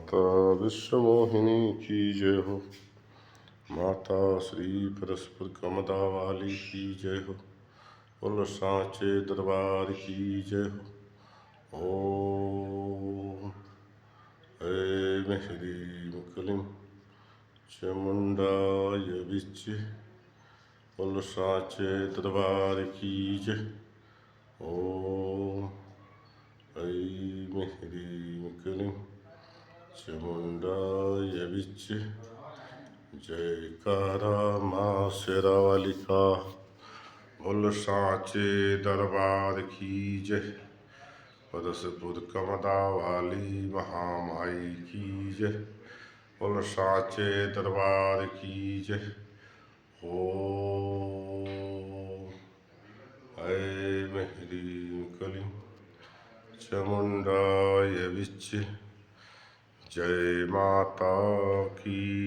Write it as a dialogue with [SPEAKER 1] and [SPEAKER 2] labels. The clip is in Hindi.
[SPEAKER 1] माता विश्वमोहिनी की जय हो। माता श्री परस्पर कमदा वाली की जय हो। बोलो सांचे दरबार की जय हो। ओम ऐं ह्रीं क्लीं चामुंडाय विच्चे। बोलो सांचे दरबार की जय। ओम ऐं ह्रीं क्लीं चामुंडाय विच्चे। जयकारा माँ शेरावाली का। बोलो सांचे दरबार की जय। परसपुर कमदा वाली महामाई की जय। बोलो सांचे दरबार की जय। ओम ऐं ह्रीं क्लीं चामुंडाय विच्चे। जय माता की।